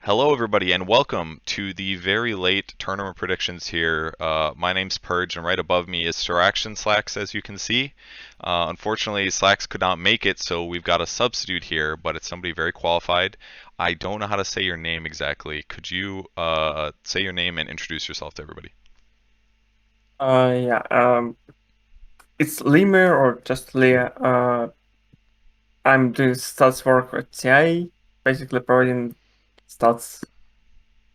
Hello, everybody, and welcome to the very late tournament predictions here. My name's Purge, and right above me is Sir Action Slacks, as you can see. Unfortunately, Slacks could not make it, so we've got a substitute here, but it's somebody very qualified. I don't know how to say your name exactly. Could you say your name and introduce yourself to everybody? Yeah. It's Leamare or just Leah. I'm doing stats work at TI, basically providing stats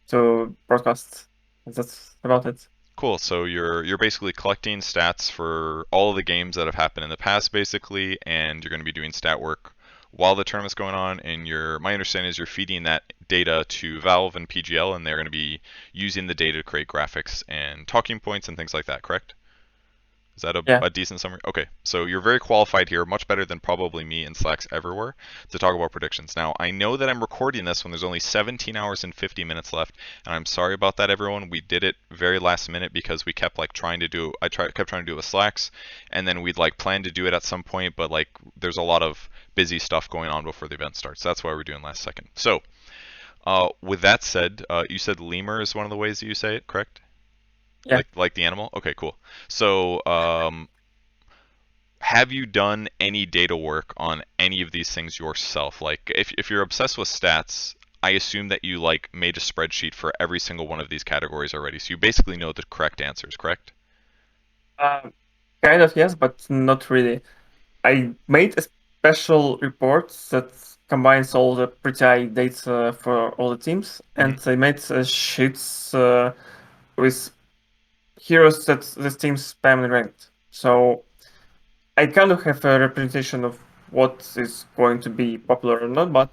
to broadcast. That's about it. Cool. So you're basically collecting stats for all of the games that have happened in the past, basically, and you're going to be doing stat work while the tournament's going on. And my understanding is you're feeding that data to Valve and PGL, and they're going to be using the data to create graphics and talking points and things like that. Correct? Is that Yeah. a decent summary? Okay, so you're very qualified here, much better than probably me and Slacks ever were, to talk about predictions. Now, I know that I'm recording this when there's only 17 hours and 50 minutes left, and I'm sorry about that, everyone. We did it very last minute because we kept like trying to do, kept trying to do it with Slacks, and then we'd like planned to do it at some point, but like there's a lot of busy stuff going on before the event starts. That's why we're doing last second. So, with that said, you said lemur is one of the ways that you say it, correct? Yeah. Like the animal? Okay, cool. So, have you done any data work on any of these things yourself? Like, if you're obsessed with stats, I assume that you like made a spreadsheet for every single one of these categories already. So you basically know the correct answers, correct? Uh, Kind of yes, but not really. I made a special report that combines all the PTI data for all the teams, Hmm. and I made sheets with heroes that the teams spam and ranked. So I kind of have a representation of what is going to be popular or not, but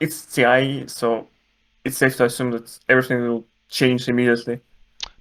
it's TI, so it's safe to assume that everything will change immediately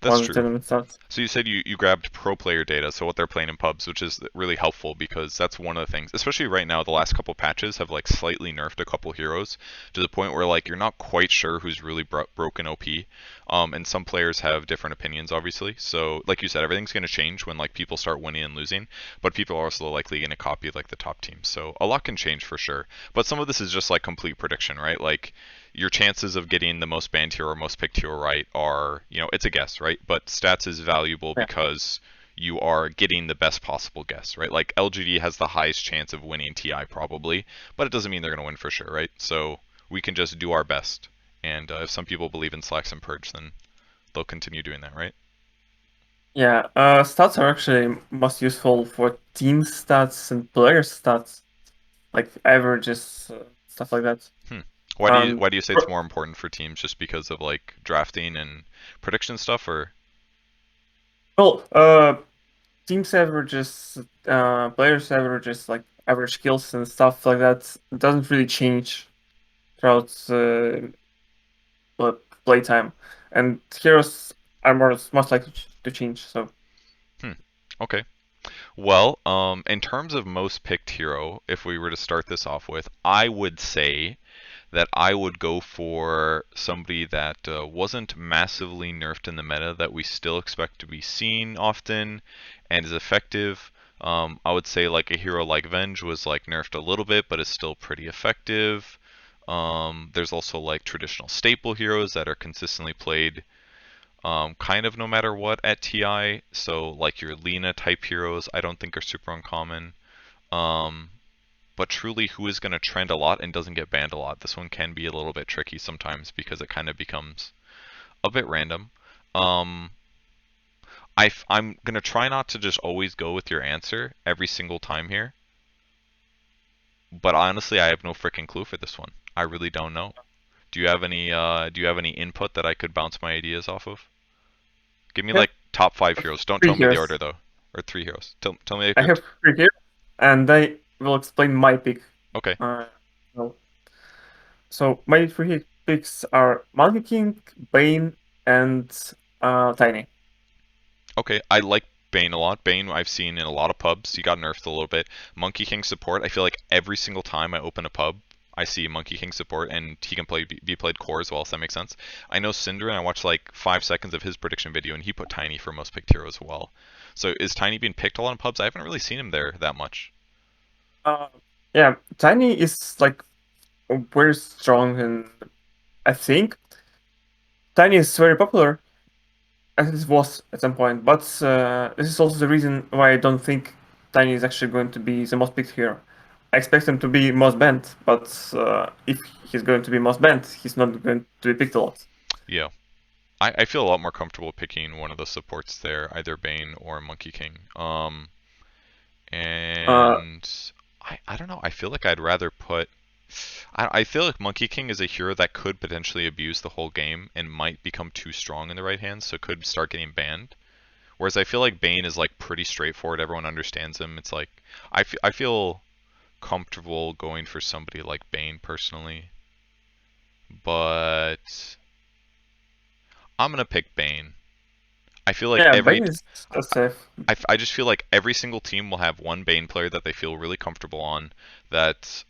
That's once the true. tournament starts. So you said you grabbed pro player data, so what they're playing in pubs, which is really helpful because that's one of the things, especially right now, the last couple patches have like slightly nerfed a couple heroes to the point where like you're not quite sure who's really broken OP. And some players have different opinions, obviously. So like you said, everything's going to change when like people start winning and losing, but people are also likely going to copy like the top teams. So a lot can change for sure. But some of this is just like complete prediction, right? Like your chances of getting the most banned hero or most picked hero right are, it's a guess, right? But stats is valuable Yeah. because you are getting the best possible guess, right? Like LGD has the highest chance of winning TI probably, but it doesn't mean they're going to win for sure, right? So we can just do our best. And if some people believe in Slacks and Purge, then they'll continue doing that, right? Yeah, stats are actually most useful for team stats and player stats, like averages, stuff like that. Hmm. Um, Why do you say it's more important for teams just because of like drafting and prediction stuff or well, teams averages, players averages, like average kills and stuff like that, doesn't really change throughout playtime, and heroes are most likely to change. So hmm. Okay. Well, in terms of most picked hero, if we were to start this off with, I would say that I would go for somebody that wasn't massively nerfed in the meta that we still expect to be seen often and is effective. I would say like a hero like Venge was like nerfed a little bit, but is still pretty effective. There's also like traditional staple heroes that are consistently played kind of no matter what at TI. So like your Lena type heroes, I don't think are super uncommon. Um, but truly, who is going to trend a lot and doesn't get banned a lot? This one can be a little bit tricky sometimes because it kind of becomes a bit random. Um, I'm going to try not to just always go with your answer every single time here. But honestly, I have no freaking clue for this one. I really don't know. Do you have any input that I could bounce my ideas off of? Give me yeah, like top five heroes. Don't three tell me the heroes. order though. Or three heroes. Tell me if I you're have three heroes, and I will explain my pick. okay. Uh, well, so my three picks are Monkey King, Bane, and Tiny. Okay, I like Bane a lot. Bane I've seen in a lot of pubs. He got nerfed a little bit. Monkey King support. I feel like every single time I open a pub, I see Monkey King support, and he can be played core as well. If that makes sense. I know Cinder, and I watched like 5 seconds of his prediction video, and he put Tiny for most picked hero as well. So is Tiny being picked a lot in pubs? I haven't really seen him there that much. Uh, yeah, Tiny is like very strong in I think Tiny is very popular, as it was at some point, but this is also the reason why I don't think Tiny is actually going to be the most picked hero. I expect him to be most banned, but if he's going to be most banned, he's not going to be picked a lot. Yeah. I feel a lot more comfortable picking one of the supports there, either Bane or Monkey King. Uh, And I don't know. I feel like I'd rather put. I feel like Monkey King is a hero that could potentially abuse the whole game and might become too strong in the right hands, so could start getting banned. Whereas I feel like Bane is like pretty straightforward. Everyone understands him. It's like I feel comfortable going for somebody like Bane personally, but I'm gonna pick Bane. I feel like yeah, Bane is safe. I just feel like every single team will have one Bane player that they feel really comfortable on. That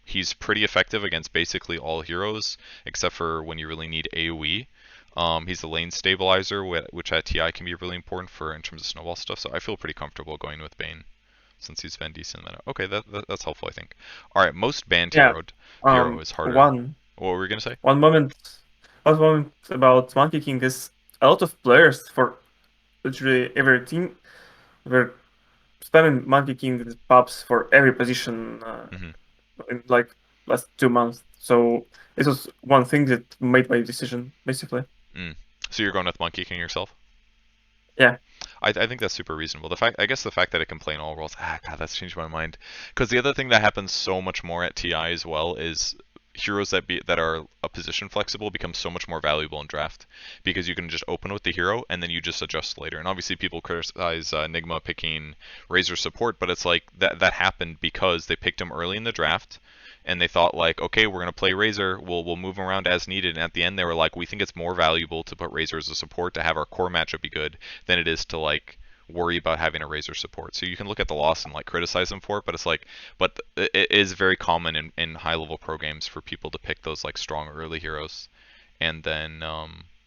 he's pretty effective against basically all heroes, except for when you really need AoE. He's a lane stabilizer, which at TI can be really important for in terms of snowball stuff. So I feel pretty comfortable going with Bane since he's been decent meta. Okay, that's helpful, I think. All right, most banned Yeah. hero is harder. One What were we gonna say? one moment, one moment about Monkey King is a lot of players for literally every team were spamming Monkey King pubs for every position Hmm. in like last 2 months. So this was one thing that made my decision basically. Mm. So you're going with Monkey King yourself? Yeah, I think that's super reasonable. I guess the fact that it can play in all worlds, God, that's changed my mind. Because the other thing that happens so much more at TI as well is heroes that are a position flexible become so much more valuable in draft because you can just open with the hero and then you just adjust later. And obviously people criticize Nigma picking Razor support, but it's like that happened because they picked him early in the draft and they thought like, okay, we're gonna play Razor, we'll move him around as needed. And at the end, they were like, we think it's more valuable to put Razor as a support to have our core matchup be good than it is to like worry about having a Razor support. So you can look at the loss and like criticize them for it, but it's like, but it is very common in high level pro games for people to pick those like strong early heroes, and then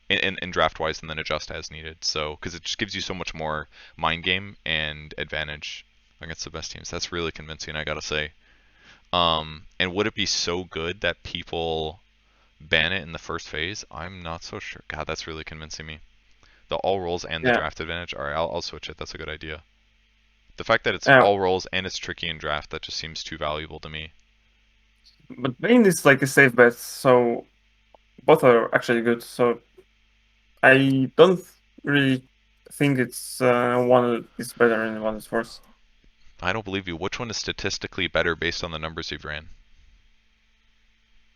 in draft wise, and then adjust as needed. So because it just gives you so much more mind game and advantage against the best teams. That's really convincing, I gotta say. And would it be so good that people ban it in the first phase? I'm not so sure. God, that's really convincing me. The all rolls and the yeah, draft advantage. All right, I'll switch it. That's a good idea. The fact that it's yeah. all rolls and it's tricky in draft, that just seems too valuable to me. But Bane is like a safe bet, so both are actually good. So I don't really think it's one is better and one is worse. I don't believe you. Which one is statistically better based on the numbers you've ran?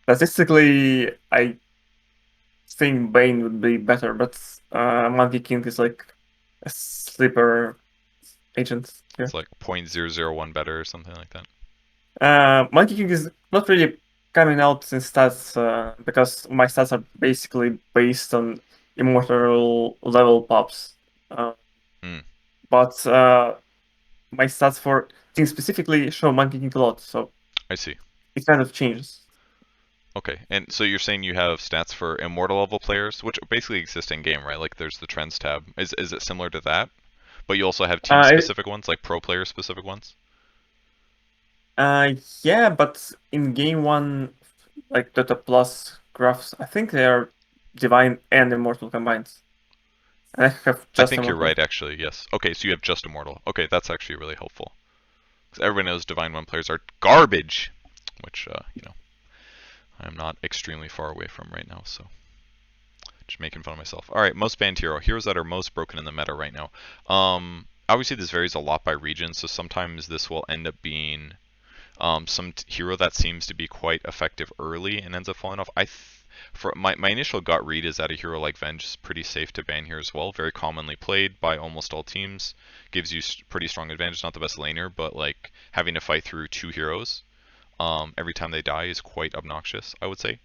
Statistically, I think Bane would be better, but Monkey King is like a sleeper agent It's here. like 0.001 better or something like that. Monkey King is not really coming out in stats because my stats are basically based on immortal level pops. Uh, Hmm, but my stats for things specifically show Monkey King a lot, so I see. it kind of changes. Okay, and so you're saying you have stats for immortal level players, which basically exist in game, right? Like there's the trends tab. Is it similar to that? But you also have team Uh, specific ones, like pro player specific ones? yeah, but in game one, like Dota Plus graphs, I think they are Divine and Immortal combined. And I have I just think you're Immortal. right, actually. Yes. Okay, so you have just immortal. Okay, that's actually really helpful because everybody knows Divine One players are garbage, which I'm not extremely far away from right now. So just making fun of myself. All right, most banned heroes that are most broken in the meta right now. Obviously this varies a lot by region, so sometimes this will end up being some hero that seems to be quite effective early and ends up falling off. For my initial gut read is that a hero like Venge is pretty safe to ban here as well. Very commonly played by almost all teams. Gives you pretty strong advantage. Not the best laner, but like having to fight through two heroes every time they die is quite obnoxious, I would say.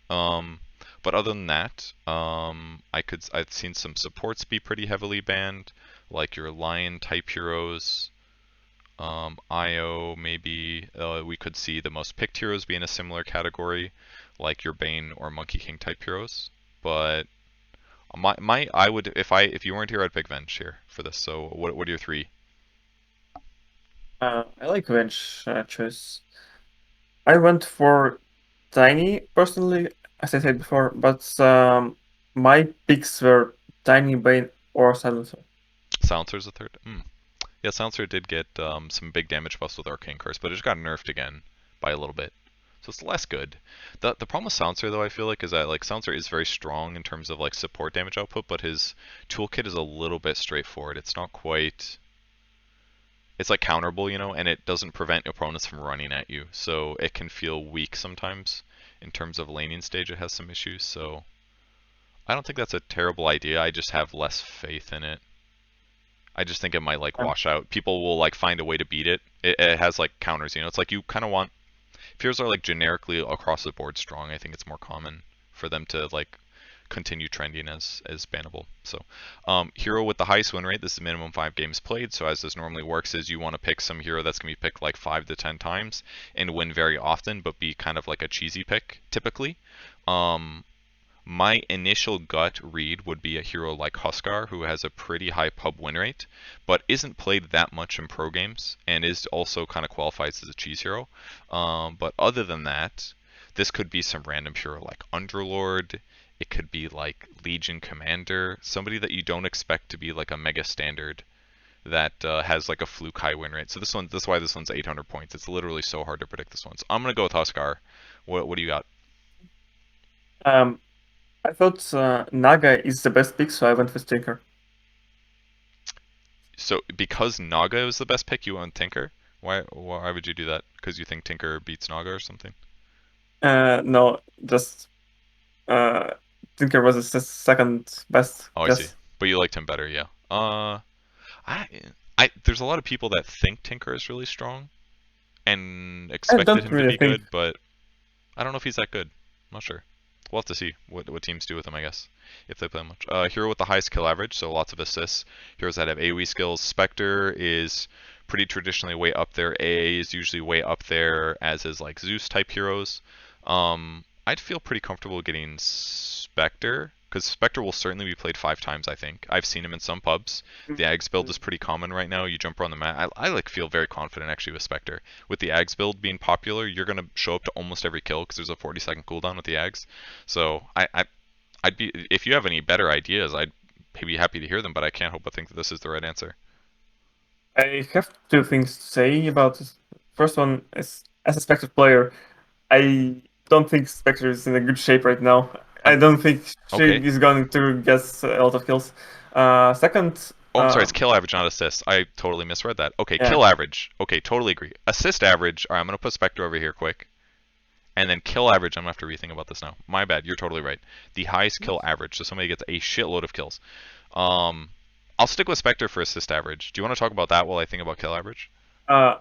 But other than that, I've seen some supports be pretty heavily banned, like your lion type heroes. IO maybe we could see the most picked heroes be in a similar category, like your Bane or Monkey King type heroes. But I would if you weren't here I'd pick Venge here for this. So what are your three? I like Venge choice. I went for Tiny personally. as I said before, but my picks were Tiny Bane or Silencer. Silencer's the third. Yeah, Silencer did get some big damage buffs with Arcane Curse, but it just got nerfed again by a little bit. So it's less good. The problem with Silencer though I feel like is that like Silencer is very strong in terms of like support damage output, but his toolkit is a little bit straightforward. It's not quite it's like counterable, and it doesn't prevent opponents from running at you. So it can feel weak sometimes. In terms of laning stage, it has some issues. So I don't think that's a terrible idea. I just have less faith in it. I just think it might like Um, wash out. People will like find a way to beat it. It has like counters, It's like you kind of want if heroes are like generically across the board strong. I think it's more common for them to like continue trending as bannable. So, hero with the highest win rate. This is minimum 5 games played. So as this normally works is you want to pick some hero that's gonna be picked like 5 to 10 times and win very often, but be kind of like a cheesy pick typically. My initial gut read would be a hero like Huskar, who has a pretty high pub win rate, but isn't played that much in pro games, and is also kind of qualifies as a cheese hero. But other than that, this could be some random hero like Underlord. It could be like Legion Commander, somebody that you don't expect to be like a mega standard that has like a fluke high win rate. So this is why this one's 800 points. It's literally so hard to predict this one. So I'm gonna go with Huskar. What do you got? um, I thought Naga is the best pick, so I went with Tinker. So because Naga was the best pick, you went Tinker. Why would you do that? Because you think Tinker beats Naga or something? No, just uh, Tinker was the second best Oh, I see. guess. But you liked him better, yeah. I, there's a lot of people that think Tinker is really strong and I expected don't him to really be think. good, but I don't know if he's that good. I'm not sure. We'll have to see what teams do with him, I guess, if they play much. Hero with the highest kill average, so lots of assists. Heroes that have AoE skills. Spectre is pretty traditionally way up there. AA is usually way up there, as is like Zeus type heroes. I'd feel pretty comfortable getting Spectre, because Spectre will certainly be played 5 times, I think. I've seen him in some pubs. The Ags build is pretty common right now. You jump around the map. I like feel very confident actually with Spectre. With the Ags build being popular, you're gonna show up to almost every kill because there's a 40-second cooldown with the Ags. So I'd be if you have any better ideas, I'd be happy to hear them. But I can't help but think that this is the right answer. I have two things to say about this. First one is, as a Spectre player, I don't think Spectre is in a good shape right now. I I'm don't think she okay. is going to get a lot of kills. Second, Oh, I'm sorry. It's kill average, not assist. I totally misread that. Okay, yeah, kill average. Okay, totally agree. Assist average. All right, I'm gonna put Spectre over here quick. And then kill average, I'm gonna have to rethink about this now. My bad, you're totally right. The highest kill average, so somebody gets a shitload of kills. Um, I'll stick with Spectre for assist average. Do you want to talk about that while I think about kill average? uh,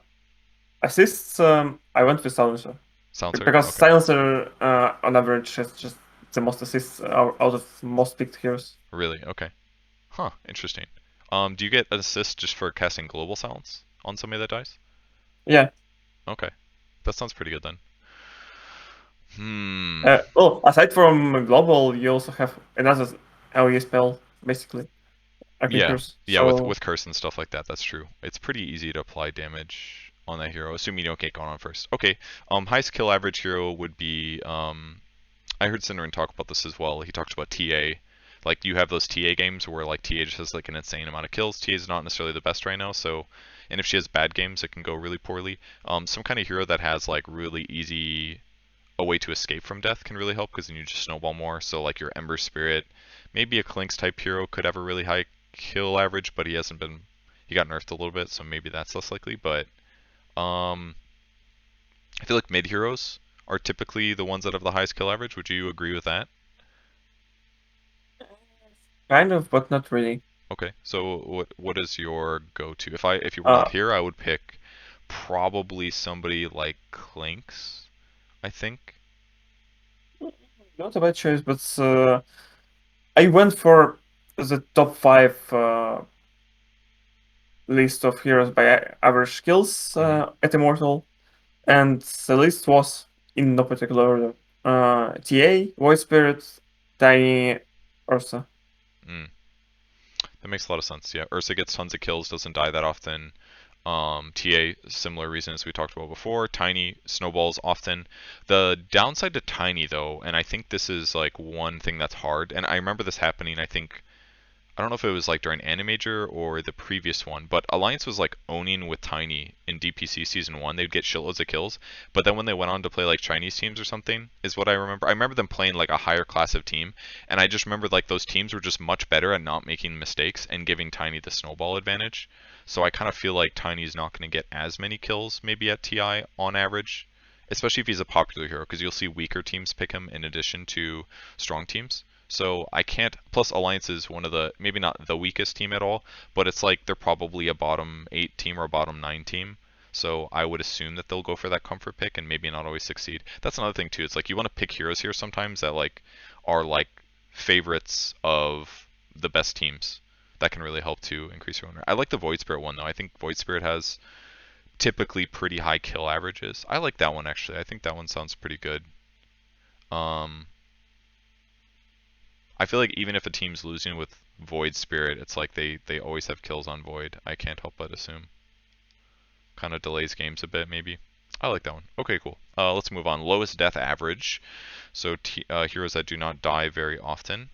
assists, I went with Silencer. Silencer? Because Okay. Silencer, on average, has just the most assists out of most picked heroes. Really? Okay. Huh, interesting. Do you get an assist just for casting global silence on somebody that dies? Yeah. Okay. That sounds pretty good then. Hmm. Well, aside from Global, you also have another LE spell, basically, Arcane Yeah. Curse. Yeah, with So, curse and stuff like that, that's true. It's pretty easy to apply damage on that hero, assuming you don't get gone on first. Okay. Highest kill average hero would be I heard Cinderin talk about this as well. He talked about TA. Like you have those TA games where like TA just has like an insane amount of kills. TA is not necessarily the best right now, so and if she has bad games, it can go really poorly. Some kind of hero that has like really easy a way to escape from death can really help because then you just snowball more. So like your Ember Spirit, maybe a Clinks type hero could have a really high kill average, but he got nerfed a little bit, so maybe that's less likely. But um, I feel like mid heroes are typically the ones that have the highest kill average. Would you agree with that? kind of, but not really. Okay, so what is your go-to? If you were Uh, not here, I would pick probably somebody like Clinks, I think. Not a bad choice, but I went for the top 5 list of heroes by average skills Hmm. at Immortal, and the list was in no particular order. TA, Void Spirit, Tiny, Ursa. Mm. That makes a lot of sense. Yeah, Ursa gets tons of kills, doesn't die that often. TA, similar reasons we talked about before. Tiny snowballs often. The downside to Tiny though, and I think this is like one thing that's hard, and I remember this happening, I think I don't know if it was like during Animajor or the previous one, but Alliance was like owning with Tiny in DPC season one. They'd get shitloads of kills, but then when they went on to play like Chinese teams or something, is what I remember. I remember them playing like a higher class of team, and I just remember like those teams were just much better at not making mistakes and giving Tiny the snowball advantage. So I kind of feel like Tiny's not going to get as many kills maybe at TI on average, especially if he's a popular hero, because you'll see weaker teams pick him in addition to strong teams. So I can't. Plus, Alliance is one of the maybe not the weakest team at all, but it's like they're probably a bottom 8 team or a bottom 9 team. So I would assume that they'll go for that comfort pick and maybe not always succeed. That's another thing too. It's like you want to pick heroes here sometimes that like are like favorites of the best teams. That can really help to increase your owner. I like the Void Spirit one though. I think Void Spirit has typically pretty high kill averages. I like that one actually. I think that one sounds pretty good. Um, I feel like even if a team's losing with Void Spirit, it's like they always have kills on Void. I can't help but assume. Kind of delays games a bit, maybe. I like that one. Okay, cool. Let's move on. Lowest death average. So heroes that do not die very often.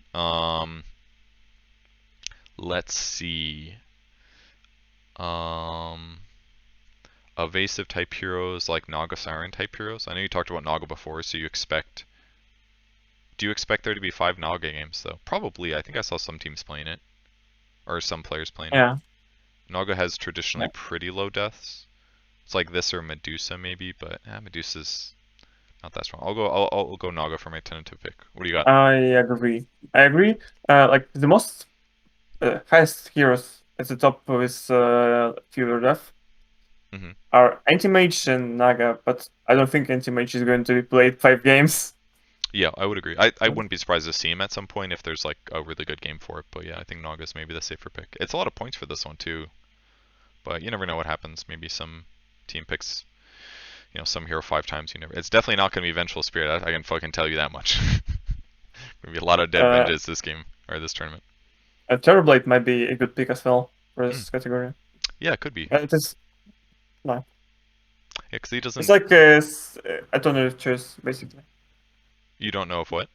Let's see. Um, Evasive type heroes like Naga Siren type heroes. I know you talked about Naga before, so you expect. Do you expect there to be 5 Naga games though? Probably. I think I saw some teams playing it, or some players playing it. Yeah. Naga has traditionally Yeah. pretty low deaths. It's like this or Medusa maybe, but Medusa's not that strong. I'll go Naga for my tentative pick. What do you got? I agree. I agree. Like the most highest heroes at the top with fewer death Hmm. are Anti-Mage and Naga, but I don't think Anti-Mage is going to be played 5 games. Yeah, I would agree. I wouldn't be surprised to see him at some point if there's like a really good game for it. But yeah, I think Naga's maybe the safer pick. It's a lot of points for this one too, but you never know what happens. Maybe some team picks, some hero 5 times. You never. It's definitely not going to be Vengeful Spirit. I can fucking tell you that much. Gonna be a lot of dead Uh, venges this game or this tournament. Terrorblade might be a good pick as well for Hmm. this category. Yeah, it could be. It is no, Yeah, because he it's doesn't. like a ton of choice basically. You don't know if what?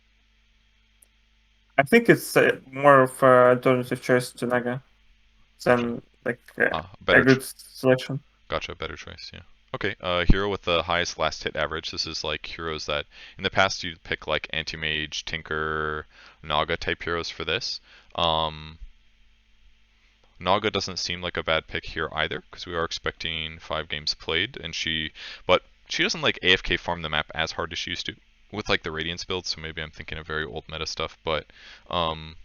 I think it's more of a alternative choice to Naga Gotcha. than like a Better. good selection. Gotcha. Better choice. Yeah. Okay. Hero with the highest last hit average. This is like heroes that in the past you'd pick like Anti-Mage, Tinker, Naga type heroes for this. Um, Naga doesn't seem like a bad pick here either because we are expecting 5 games played, but she doesn't like AFK farm the map as hard as she used to with like the Radiance build. So maybe I'm thinking of very old meta stuff, but um,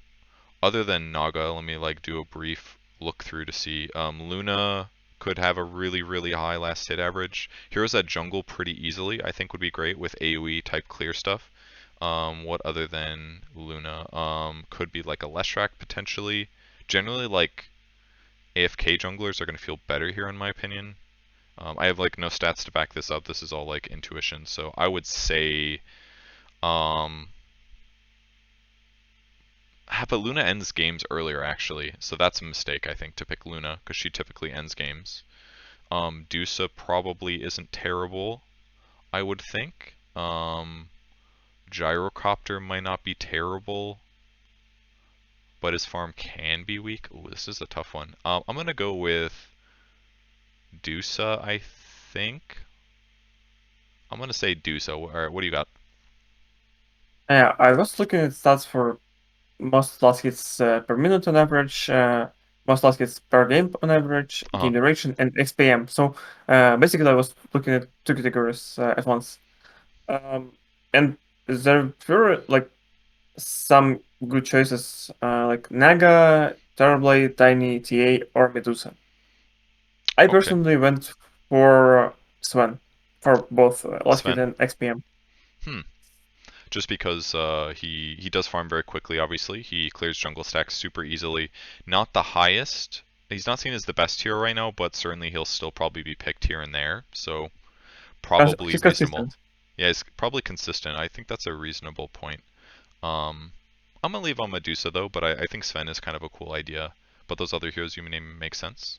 other than Naga, let me like do a brief look through to see. Luna could have a really, really high last hit average. Heroes that jungle pretty easily, I think would be great with AoE type clear stuff. What other than Luna? Could be like a Leshrac potentially. Generally, like AFK junglers are going to feel better here in my opinion. I have like no stats to back this up. This is all like intuition. So I would say um, but Luna ends games earlier, actually, so that's a mistake, I think, to pick Luna, because she typically ends games. Dusa probably isn't terrible, I would think. Gyrocopter might not be terrible, but his farm can be weak. Ooh, this is a tough one. I'm going to go with Dusa, I think. I'm going to say Dusa. All right, what do you got? Yeah, I was looking at stats for most last hits per minute on average, most last hits per game on average, Uh-huh. game duration, and XPM. So basically, I was looking at 2 categories at once, and there were like some good choices like Naga, Terrorblade, Tiny, TA, or Medusa. I Okay. personally went for Sven for both last hit Sven. and XPM. Hmm. Just because he does farm very quickly. Obviously, he clears jungle stacks super easily. Not the highest. He's not seen as the best hero right now, but certainly he'll still probably be picked here and there. So probably He's reasonable. consistent. Yeah, he's probably consistent. I think that's a reasonable point. Um, I'm gonna leave on Medusa though, but I think Sven is kind of a cool idea. But those other heroes you name make sense.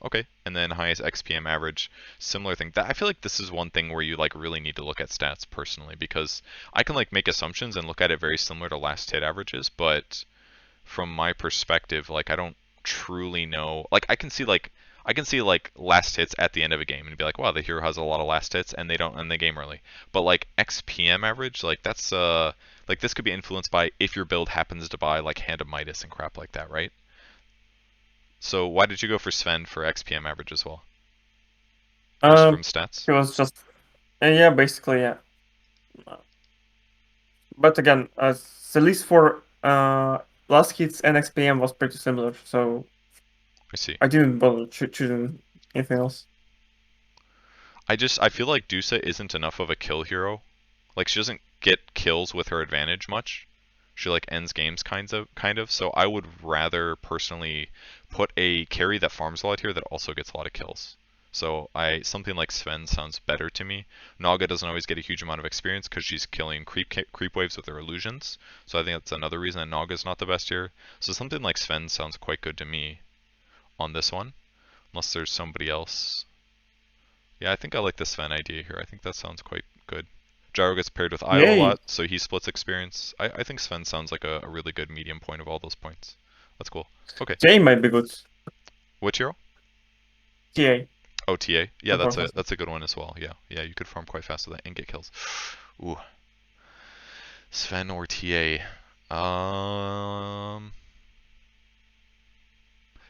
Okay, and then highest XPM average, similar thing. That I feel like this is one thing where you like really need to look at stats personally because I can like make assumptions and look at it very similar to last hit averages, but from my perspective, like I don't truly know. Like I can see like last hits at the end of a game and be like, wow, the hero has a lot of last hits and they don't end the game early. But like XPM average, like that's like this could be influenced by if your build happens to buy like Hand of Midas and crap like that, right? So why did you go for Sven for XPM average as well? Just from Um, stats? he was just yeah, basically yeah. But again, the list for last hits and XPM was pretty similar, so I see. I didn't bother choosing anything else. I feel like Dusa isn't enough of a kill hero. Like she doesn't get kills with her advantage much. She like ends games kind of. So I would rather personally put a carry that farms a lot here that also gets a lot of kills. So I something like Sven sounds better to me. Naga doesn't always get a huge amount of experience because she's killing creep waves with her illusions. So I think that's another reason that Naga's not the best here. So something like Sven sounds quite good to me on this one, unless there's somebody else. Yeah, I think I like the Sven idea here. I think that sounds quite good. Gyro gets paired with Io a Yay! lot, so he splits experience. I think Sven sounds like a really good medium point of all those points. That's cool. Okay, TA might be good. which hero? TA OTA. Yeah, to that's farm a faster. that's a good one as well. Yeah, yeah, you could farm quite fast with that and get kills. Ooh, Sven or TA. Um,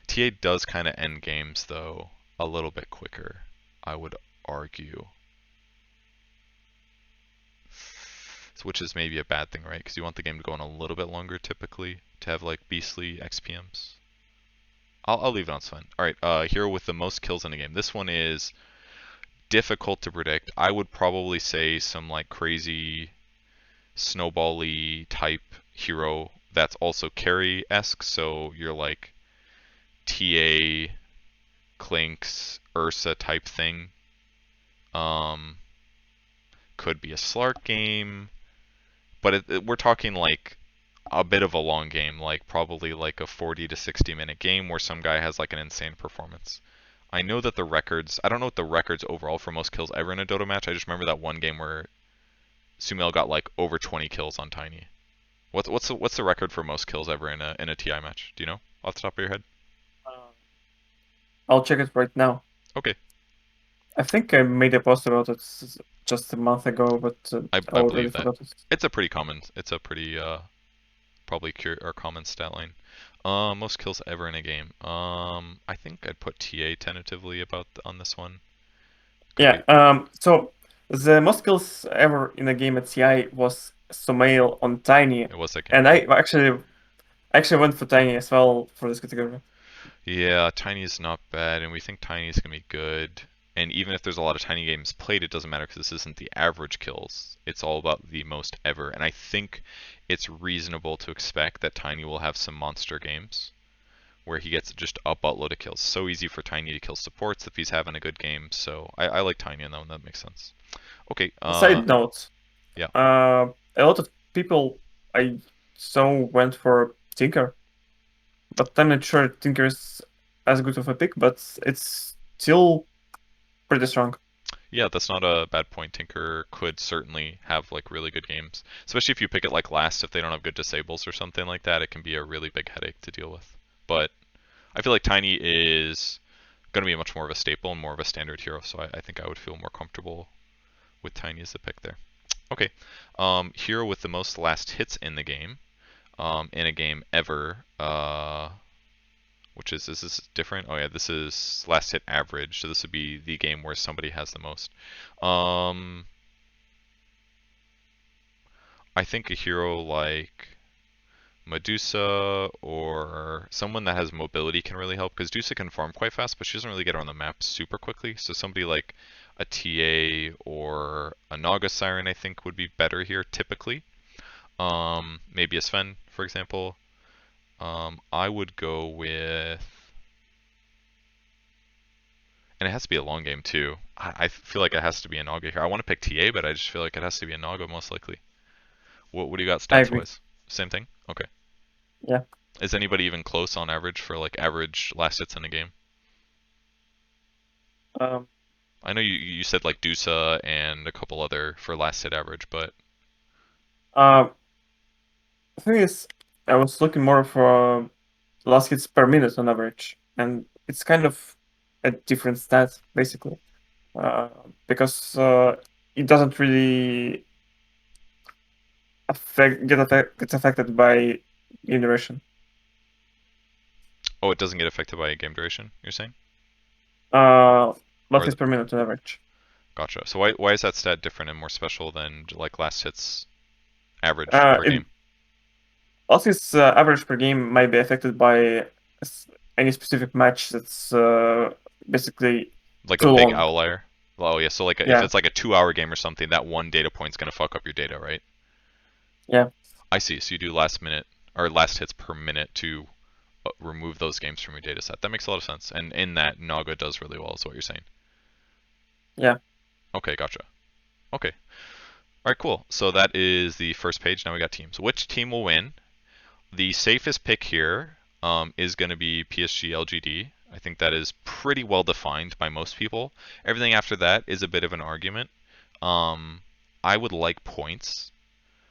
TA does kind of end games though a little bit quicker, I would argue. Which is maybe a bad thing, right? Because you want the game to go on a little bit longer typically to have like beastly XPMs. I'll leave it on Sven. All right, hero with the most kills in a game. This one is difficult to predict. I would probably say some like crazy snowball-y type hero that's also carry-esque. So you're like TA, Clinks, Ursa type thing. Um, could be a Slark game, but we're talking like a bit of a long game, like probably like a 40 to 60 minute game where some guy has like an insane performance. I know that the records, I don't know what the records overall for most kills ever in a Dota match. I just remember that one game where Sumail got like over 20 kills on Tiny. What's the record for most kills ever in a TI match? Do you know off the top of your head? I'll check it right now. Okay, I think I made a post about it just a month ago, but I I already believe that. forgot it. It's a pretty probably or common stat line. Most kills ever in a game. I think I'd put TA tentatively about on this one. Could Yeah. be. So the most kills ever in a game at CI was Somail on Tiny, It was that game. and I Okay. actually went for Tiny as well for this category. Yeah, Tiny is not bad, and we think Tiny is gonna be good. And even if there's a lot of Tiny games played, it doesn't matter because this isn't the average kills. It's all about the most ever. And I think it's reasonable to expect that Tiny will have some monster games where he gets just a buttload of kills. So easy for Tiny to kill supports if he's having a good game. So I like Tiny on that one. That makes sense. Okay. Side note, Yeah. a lot of people I saw went for Tinker, but I'm not sure Tinker is as good of a pick, but it's still pretty strong. Yeah, that's not a bad point. Tinker could certainly have like really good games, especially if you pick it like last. If they don't have good disables or something like that, it can be a really big headache to deal with. But I feel like Tiny is going to be much more of a staple and more of a standard hero, so I think I would feel more comfortable with Tiny as the pick there. Okay, hero with the most last hits in the game, in a game ever. Which is this different? Oh yeah, this is last hit average. So this would be the game where somebody has the most. Um, I think a hero like Medusa or someone that has mobility can really help because Dusa can farm quite fast, but she doesn't really get around the map super quickly. So somebody like a TA or a Naga Siren I think would be better here typically. Maybe a Sven, for example. I would go with, and it has to be a long game too. I feel like it has to be a Naga here. I want to pick TA, but I just feel like it has to be a Naga most likely. What do you got I stats agree. wise? Same thing? Okay. Yeah. Is anybody even close on average for like average last hits in a game? Um, I know you said like Dusa and a couple other for last hit average, but uh, the thing is, I was looking more for last hits per minute on average, and it's kind of a different stat basically, uh, because it doesn't really gets affected by duration. oh, it doesn't get affected by game duration, you're saying? Uh, last Or hits per minute on average. gotcha. So why is that stat different and more special than like last hits average Uh, per it game? last hits average per game might be affected by any specific match that's basically Like a too big long. outlier? Oh yeah, so like if Yeah, it's like a 2 hour game or something, that one data point's gonna fuck up your data, right? yeah, I see. So you do last minute or last hits per minute to remove those games from your data set. That makes a lot of sense. And in that, Naga does really well, is what you're saying. yeah. Okay, gotcha. Okay. All right, cool. So that is the first page. Now we got teams. Which team will win? The safest pick here is going to be PSG LGD. I think that is pretty well defined by most people. Everything after that is a bit of an argument. Um, I would like points,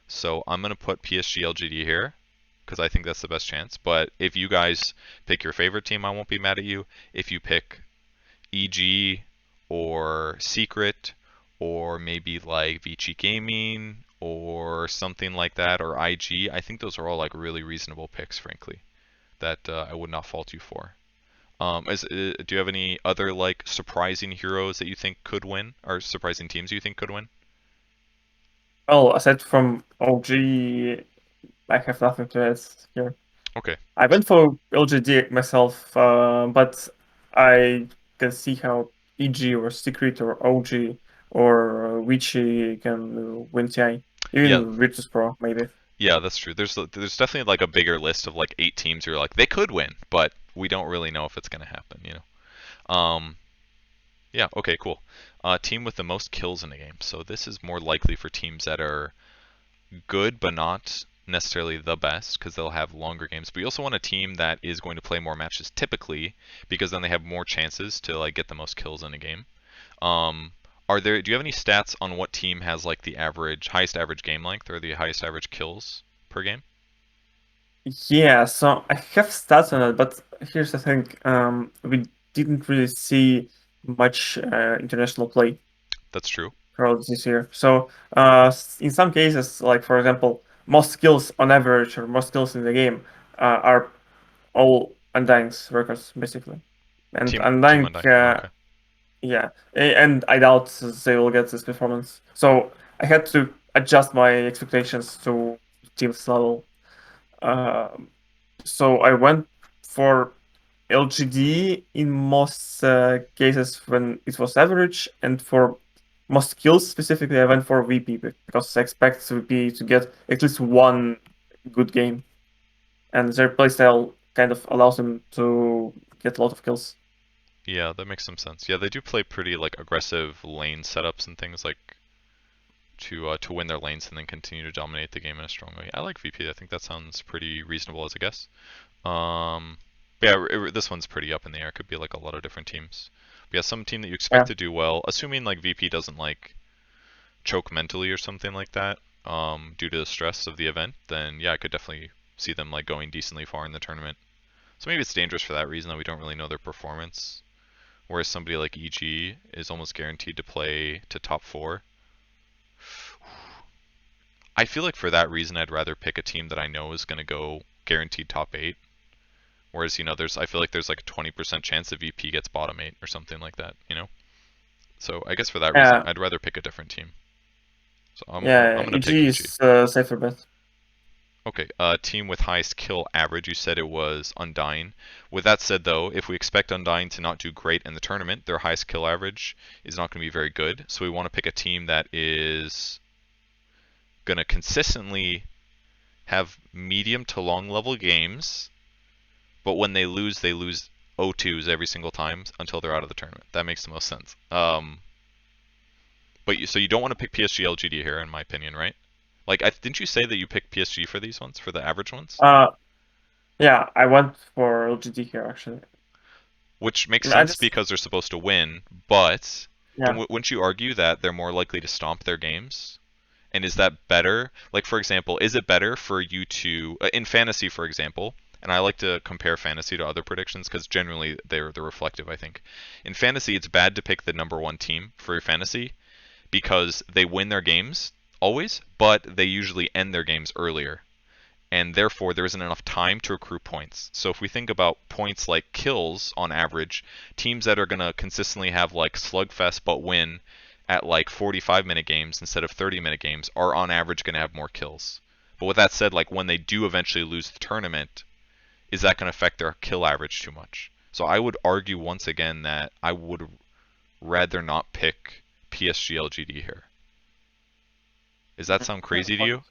so I'm going to put PSG LGD here because I think that's the best chance. But if you guys pick your favorite team, I won't be mad at you. If you pick EG or Secret or maybe like Vici Gaming or something like that or IG. I think those are all like really reasonable picks, frankly, that I would not fault you for. Do you have any other like surprising heroes that you think could win or surprising teams you think could win? Well, aside from OG, I have nothing to add here. Okay. I went for LGD myself, but I can see how EG or Secret or OG or Witchy can win TI. Yeah, Even Virtus Pro, maybe. yeah, that's true. There's definitely like a bigger list of like 8 teams who are like they could win, but we don't really know if it's gonna happen, you know. Yeah, okay, cool. Team with the most kills in the game. So this is more likely for teams that are good but not necessarily the best because they'll have longer games. But you also want a team that is going to play more matches typically because then they have more chances to like get the most kills in a game. Um, do you have any stats on what team has like the highest average game length or the highest average kills per game? Yeah, so I have stats on it, but here's the thing. We didn't really see much international play That's true. throughout this year. So, in some cases, like for example, most kills on average or most kills in the game are all Undying's records, basically. And Team Undying, Undying. Oh, okay. yeah, and I doubt they will get this performance. So I had to adjust my expectations to team's level. Um, so I went for LGD in most cases when it was average, and for most kills specifically, I went for VP because I expect VP to get at least one good game, and their playstyle kind of allows them to get a lot of kills. Yeah, that makes some sense. Yeah, they do play pretty like aggressive lane setups and things like to win their lanes and then continue to dominate the game in a strong way. I like VP. I think that sounds pretty reasonable as a guess. Um, yeah, this one's pretty up in the air. It could be like a lot of different teams. But yeah, some team that you expect Yeah, to do well, assuming like VP doesn't like choke mentally or something like that, due to the stress of the event, then yeah, I could definitely see them like going decently far in the tournament. So maybe it's dangerous for that reason that we don't really know their performance. Whereas somebody like EG is almost guaranteed to play to top four. I feel like for that reason, I'd rather pick a team that I know is going to go guaranteed top eight. Whereas, I feel like there's like a 20% chance that VP gets bottom eight or something like that, you know? So I guess for that reason, yeah, I'd rather pick a different team. So I'm yeah. going to pick EG EG. is safer bet. Okay, team with highest kill average, you said it was Undying. With that said, though, if we expect Undying to not do great in the tournament, their highest kill average is not going to be very good. So we want to pick a team that is going to consistently have medium to long level games, but when they lose O2s every single time until they're out of the tournament. That makes the most sense. So you don't want to pick PSG LGD here, in my opinion, right? Like, didn't you say that you picked PSG for these ones, for the average ones? Uh, yeah, I went for LGD here actually. which makes I sense just because they're supposed to win. But yeah. wouldn't you argue that they're more likely to stomp their games? And is that better? Like, for example, is it better for you to, in fantasy, for example, and I like to compare fantasy to other predictions because generally they're reflective, I think. In fantasy, it's bad to pick the number one team for your fantasy because they win their games always, but they usually end their games earlier. And therefore, there isn't enough time to accrue points. So if we think about points like kills on average, teams that are going to consistently have like slugfest but win at like 45-minute games instead of 30-minute games are on average going to have more kills. But with that said, like when they do eventually lose the tournament, is that going to affect their kill average too much? So I would argue once again that I would rather not pick PSG LGD here. Does that sound You have a crazy to point. you?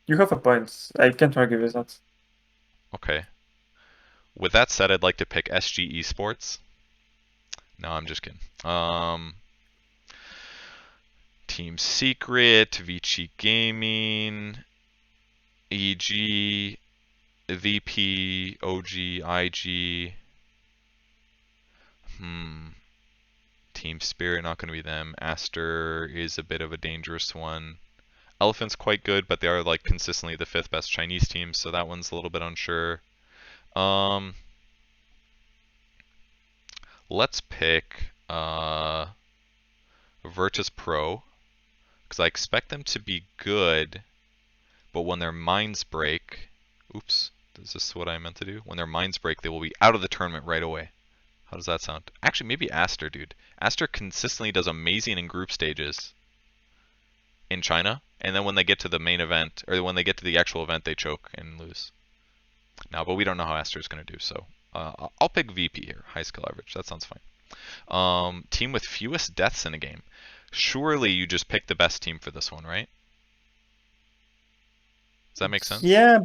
You have a point. I can't argue with that. Okay. With that said, I'd like to pick SG Esports. No, I'm just kidding. Team Secret, Vici Gaming, EG, VP, OG, IG. Team Spirit, not going to be them. Aster is a bit of a dangerous one. Elephant's quite good, but they are like consistently the fifth best Chinese team, so that one's a little bit unsure. Um, let's pick Virtus Pro because I expect them to be good, but when their minds break, oops, is this what I meant to do? When their minds break, they will be out of the tournament right away. How does that sound? Actually, maybe Aster, dude. Aster consistently does amazing in group stages in China, and then when they get to the main event, or when they get to the actual event, they choke and lose. Now, but we don't know how Aster is going to do, so I'll pick VP here, high skill average. That sounds fine. Team with fewest deaths in a game. Surely you just pick the best team for this one, right? Does that make sense? Yeah,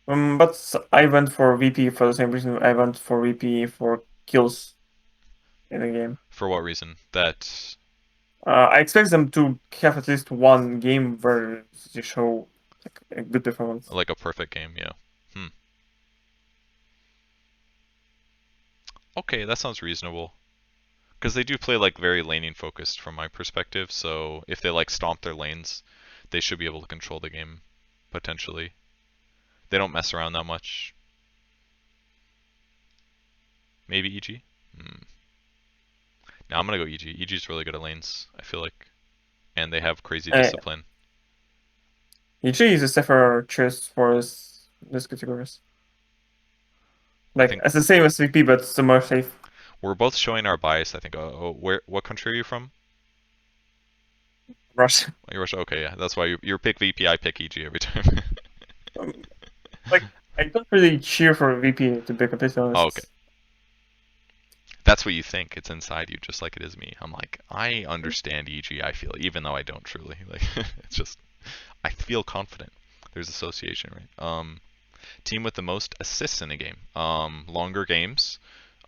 but I went for VP for the same reason I went for VP for kills in the game. For what reason? That I expect them to have at least one game where they show like a good performance. like a perfect game, yeah. Hmm. Okay, that sounds reasonable. Because they do play like very laning focused from my perspective, so if they like stomp their lanes, they should be able to control the game potentially. They don't mess around that much. Maybe EG? Hmm. Now I'm gonna go EG. EG's really good at lanes, I feel like. And they have crazy Uh, discipline. EG is a safer choice for this categories. I Like think it's the same as VP, but it's more safe. we're both showing our bias, I think. What country are you from? Russia. Oh, you're Russia? Okay, yeah. That's why you pick VP, I pick EG every time. Um, like I don't really cheer for VP to be completely Oh, okay. honest. That's what you think. It's inside you, just like it is me. I'm like, I understand EG, I feel, even though I don't truly. Like, it's just, I feel confident. There's association, right? Team with the most assists in a game. Longer games,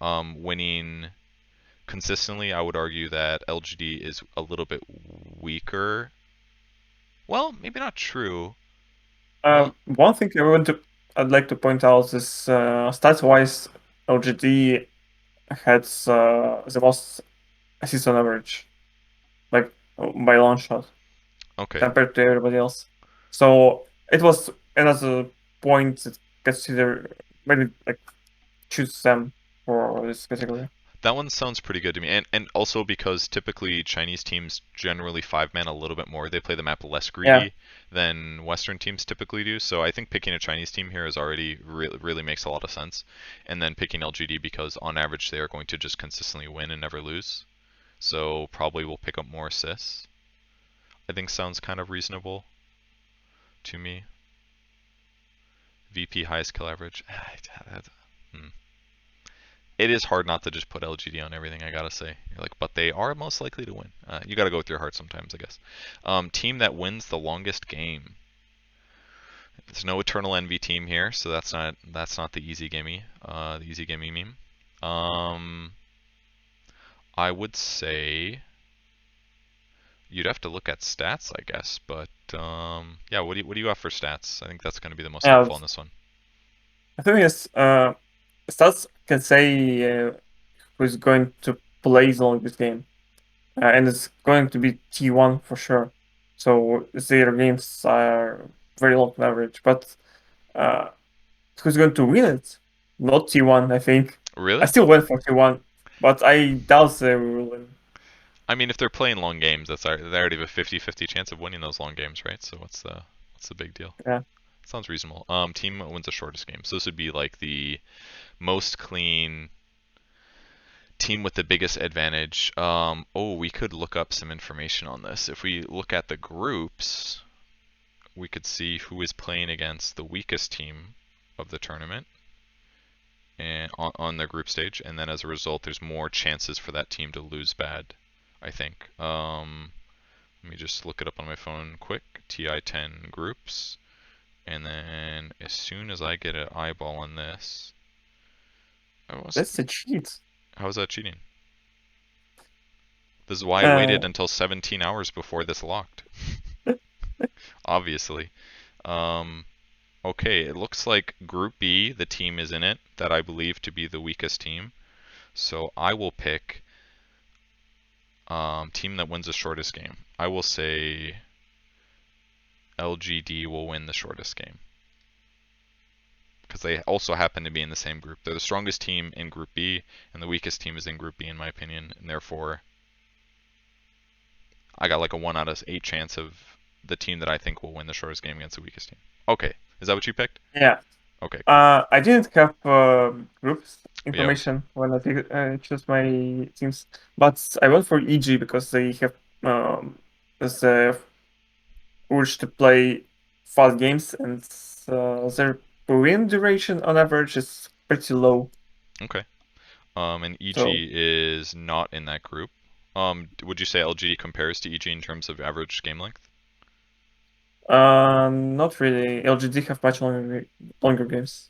winning consistently. I would argue that LGD is a little bit weaker. Well, maybe not true. Well, One thing I'd like to point out is stats-wise, LGD had the most assists on average, like by long shot, okay. compared to everybody else. So it was another point that consider maybe like choose them for this category. That one sounds pretty good to me, and also because typically Chinese teams generally five man a little bit more. They play the map less Yeah, greedy than Western teams typically do. So I think picking a Chinese team here is already really makes a lot of sense. And then picking LGD because on average they are going to just consistently win and never lose. So probably will pick up more assists. I think sounds kind of reasonable to me. VP highest kill average. Hmm. It is hard not to just put LGD on everything, I gotta say. You're like, but they are most likely to win. You gotta go with your heart sometimes, I guess. Team that wins the longest game. There's no Eternal Envy team here, so that's not the easy gimme, the easy gimme meme. I would say you'd have to look at stats, I guess, but yeah, what do you got for stats? I think that's gonna be the most yeah. helpful in this one. I think it's stats can say who's going to play the longest game, and it's going to be T1 for sure. So their games are very long on average, but uh, who's going to win it? Not T1, I think. I Really? still went for T1, but I doubt they will win. I mean, if they're playing long games, they already have a 50-50 chance of winning those long games, right? So what's the big deal? Yeah, Sounds reasonable. Team wins the shortest game. So this would be like the most clean team with the biggest advantage. Oh, we could look up some information on this. If we look at the groups, we could see who is playing against the weakest team of the tournament and on their group stage, and then as a result, there's more chances for that team to lose bad, I think. Let me just look it up on my phone quick. TI10 groups, and then as soon as I get an eyeball on this, that's a cheat. how is that cheating? This is why I Uh, waited until 17 hours before this locked. Obviously. Um, okay, it looks like Group B, the team is in it that I believe to be the weakest team. So I will pick team that wins the shortest game. I will say LGD will win the shortest game because they also happen to be in the same group. They're the strongest team in Group B, and the weakest team is in Group B, in my opinion, and therefore I got like a 1 out of 8 chance of the team that I think will win the shortest game against the weakest team. Okay, is that what you picked? yeah. Okay, cool. I didn't have groups Yeah, information when choose my teams, but I went for EG because they have the urge to play fast games, and their win duration on average is pretty low. okay. And So EG is not in that group. Would you say LG compares to EG in terms of average game length? not really. LGD have much longer games.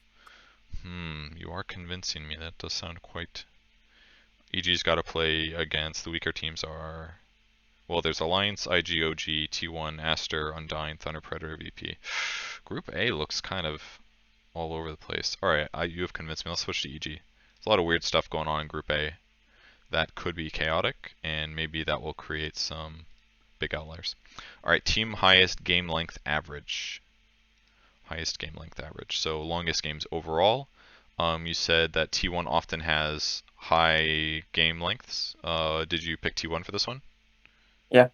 You are convincing me. That does sound quite. EG's got to play against the weaker teams are. Well, there's Alliance, IGOG, T1, Aster, Undying, Thunder Predator, VP. Group A looks kind of all over the place. Alright, you have convinced me. Let's switch to EG. There's a lot of weird stuff going on in Group A that could be chaotic, and maybe that will create some big outliers. Alright, team highest game length average. Highest game length average. So longest games overall. You said that T1 often has high game lengths. Did you pick T1 for this one? Yeah.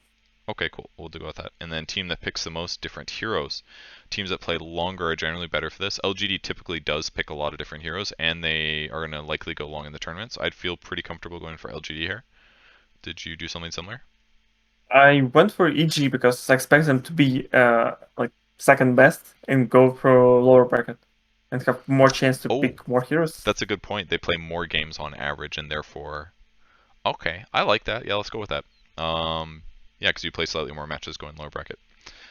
Okay, cool. We'll go with that. And then team that picks the most different heroes. Teams that play longer are generally better for this. LGD typically does pick a lot of different heroes, and they are going to likely go long in the tournament. So I'd feel pretty comfortable going for LGD here. Did you do something similar? I went for EG because I expect them to be like second best and go for lower bracket and have more chance to Oh, pick more heroes. that's a good point. They play more games on average, and therefore, okay, I like that. Yeah, let's go with that. Yeah, because you play slightly more matches going lower bracket.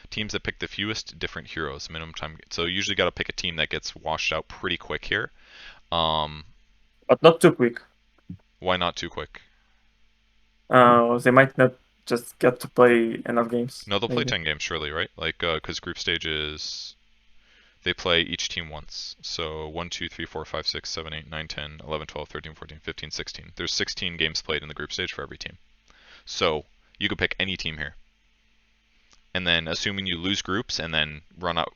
Teams that pick the fewest different heroes, minimum time. So you usually got to pick a team that gets washed out pretty quick here. Um, But not too quick. why not too quick? They might not just get to play enough games, No, they'll play maybe. 10 games surely, right? Like, because group stages, they play each team once. So 1, 2, 3, 4, 5, 6, 7, 8, 9, 10, 11, 12, 13, 14, 15, 16. There's 16 games played in the group stage for every team. So you could pick any team here. And then assuming you lose groups and then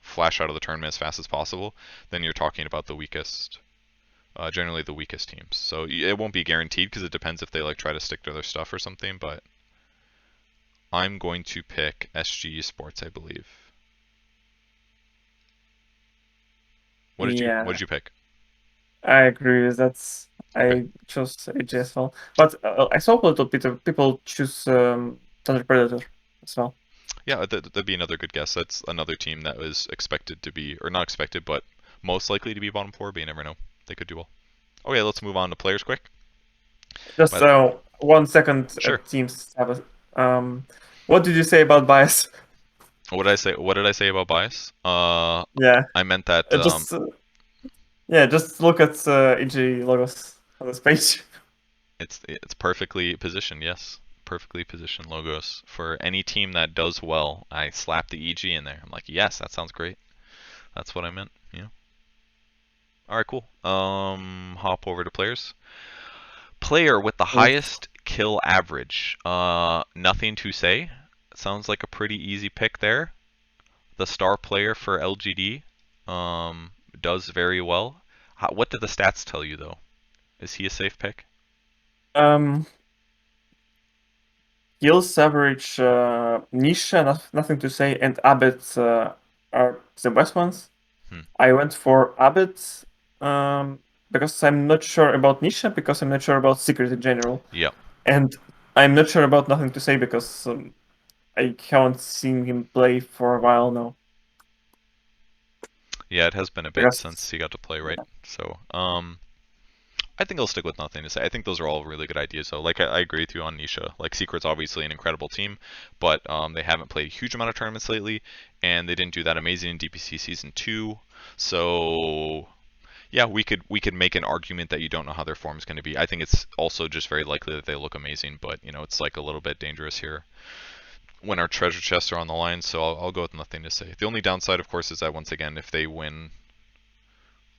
flash out of the tournament as fast as possible, then you're talking about the weakest, generally the weakest teams. So it won't be guaranteed because it depends if they like try to stick to their stuff or something, but I'm going to pick SG Sports, I believe. What Yeah, did you pick? I agree with that. Okay. I chose EG as well. But I saw a little bit of people choose Thunder Predator as well. Yeah, that'd be another good guess. That's another team that was expected to be, or not expected, but most likely to be bottom four, but you never know. They could do well. Okay, let's move on to players quick. Just But 1 second sure. teams have what did you say about bias? What did I say? What did I say about bias? Yeah, I meant that just yeah, just look at EG logos on this page. it's perfectly positioned. Yes, perfectly positioned logos for any team that does well. I slap the EG in there. I'm like, yes, that sounds great. That's what I meant. All right, cool. Hop over to players. Player with the Yes. highest kill average. Nothing to say. Sounds like a pretty easy pick there. The star player for LGD does very well. What do the stats tell you though? Is he a safe pick? Um, Gil's average, Nisha, nothing to say, and Abed are the best ones. Hmm. I went for Abed um, because I'm not sure about Nisha, because I'm not sure about Secret in general. Yep. And I'm not sure about nothing to say because I haven't seen him play for a while now. Yeah, it has been a bit since Because, he got to play, right? yeah. So, I think I'll stick with nothing to say. I think those are all really good ideas, though. Like, I agree with you on Nisha. Like, Secret's obviously an incredible team, but they haven't played a huge amount of tournaments lately, and they didn't do that amazing in DPC Season 2. So, yeah, we could make an argument that you don't know how their form is going to be. I think it's also just very likely that they look amazing, but, it's like a little bit dangerous here when our treasure chests are on the line, so I'll go with nothing to say. The only downside, of course, is that once again, if they win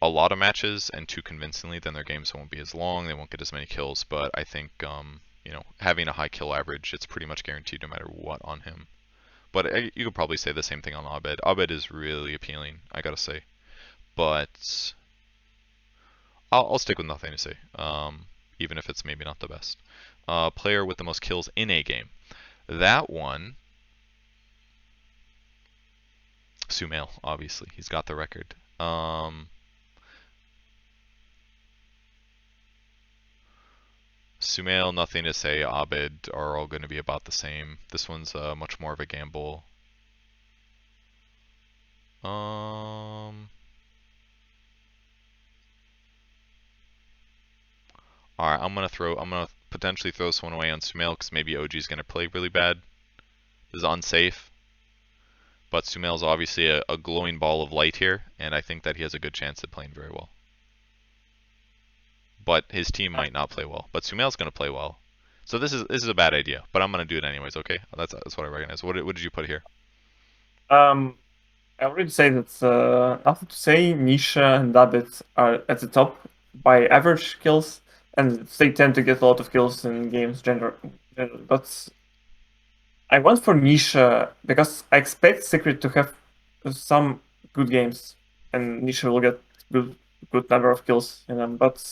a lot of matches and too convincingly, then their games won't be as long. They won't get as many kills. But I think, having a high kill average, it's pretty much guaranteed no matter what on him. But you could probably say the same thing on Abed. Abed is really appealing, I gotta say. But I'll stick with nothing to say, even if it's maybe not the best. Player with the most kills in a game. That one, Sumail, obviously. He's got the record. Sumail, nothing to say. Abed are all going to be about the same. This one's much more of a gamble. All right, I'm gonna potentially throw this one away on Sumail because maybe OG's going to play really bad. This is unsafe, but Sumail's obviously a glowing ball of light here, and I think that he has a good chance at playing very well. But his team might not play well. But Sumail's going to play well. So this is a bad idea, but I'm going to do it anyways. Okay, that's what I recognize. What did you put here? Um, I already say that nothing to say. Nisha and Dabbit are at the top by average kills, and they tend to get a lot of kills in games generally. But I went for Nisha because I expect Secret to have some good games, and Nisha will get good number of kills in them. But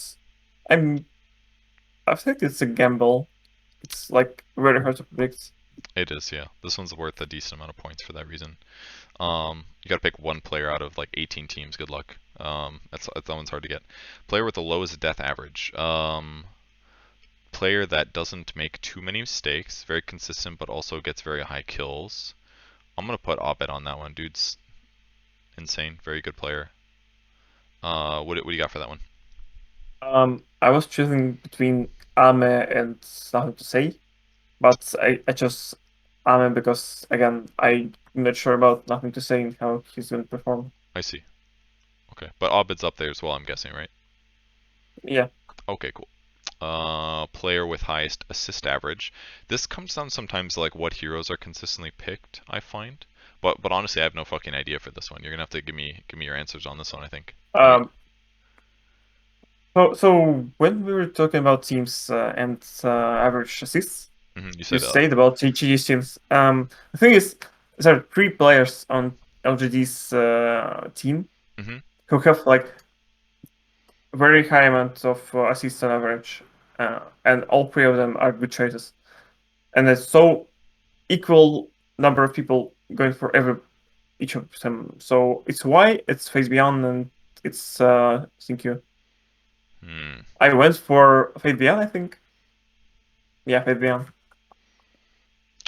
I'm I think it's a gamble. It's like very hard to predict. It is, yeah. This one's worth a decent amount of points for that reason. You got to pick one player out of like 18 teams. Good luck. That one's hard to get. Player with the lowest death average. Player that doesn't make too many mistakes, very consistent, but also gets very high kills. I'm gonna put Abed on that one. Dude's insane. Very good player. What do you got for that one? I was choosing between Ame and nothing to say, but I chose Ame because again I'm not sure about nothing to say and how he's going to perform. I see. Okay, but Abed's up there as well. I'm guessing, right? Yeah. Okay, cool. Player with highest assist average. This comes down sometimes to like what heroes are consistently picked, I find. But honestly, I have no fucking idea for this one. You're gonna have to give me your answers on this one, I think. All right. Um. So when we were talking about teams and average assists, You you said said about GG's teams. The thing is, there are three players on LGD's team hmm who have like very high amount of assists on average, and all three of them are good choices. And there's so equal number of people going for each of them. So it's why it's Face Beyond and it's thank you. Hmm. I went for Fate Beyond, I think. Yeah, Fate Beyond.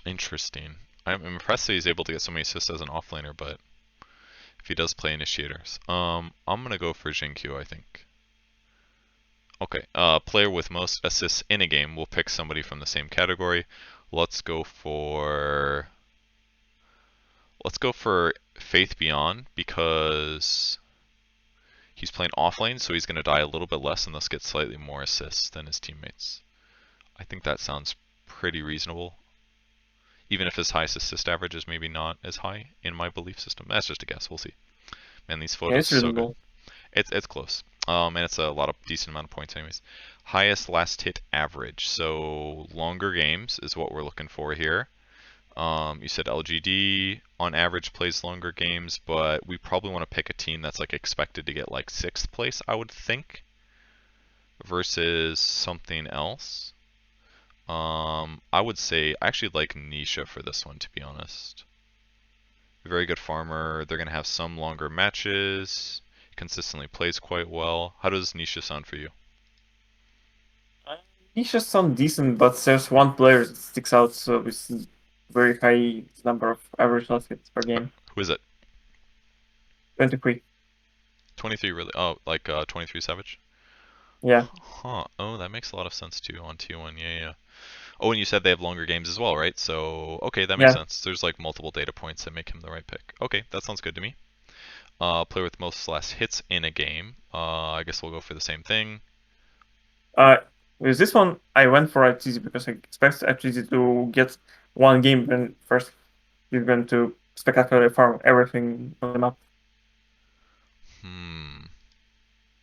Interesting. I'm impressed that he's able to get so many assists as an offlaner, but if he does play initiators, I'm gonna go for Jinkyu, I think. Okay. Player with most assists in a game. We'll pick somebody from the same category. Let's go for Faith Beyond because he's playing offlane, so he's going to die a little bit less and thus get slightly more assists than his teammates. I think that sounds pretty reasonable, even if his highest assist average is maybe not as high in my belief system. That's just a guess. We'll see. Man, these Yeah, photos it's so good. reasonable. It's close. And it's a lot of decent amount of points anyways. Highest last hit average. So longer games is what we're looking for here. You said LGD on average plays longer games, but we probably want to pick a team that's like expected to get like sixth place, I would think, versus something else. I would say I actually like Nisha for this one, to be honest. Very good farmer. They're gonna have some longer matches. Consistently plays quite well. How does Nisha sound for you? He's just some decent, but there's one player that sticks out with very high number of average last hits per game. Who is it? 23. 23 really? Oh, like 23 Savage? Yeah, Huh. Oh, that makes a lot of sense too on T1. Yeah, yeah. Oh, and you said they have longer games as well, right? So, okay, that makes yeah. sense. There's like multiple data points that make him the right pick. Okay, that sounds good to me. Player with most last hits in a game. I guess we'll go for the same thing. Uh, with this one, I went for ITZ because I expect ITZ to get one game and first he's going to spectacularly farm everything on the map. Hmm.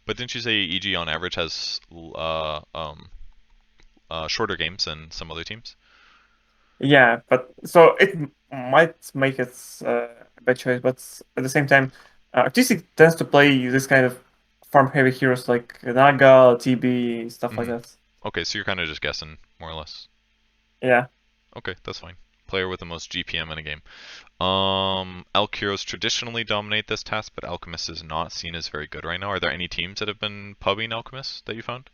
But didn't you say EG on average has shorter games than some other teams? Yeah, but so it might make it a bad choice, but at the same time, artistic tends to play this kind of farm heavy heroes like Naga, TB, stuff like Hmm. that. Okay, so you're kind of just guessing, more or less. Yeah. Okay, that's fine. Player with the most GPM in a game. Alkyros traditionally dominate this task, but Alchemist is not seen as very good right now. Are there any teams that have been pubbing Alchemist that you found?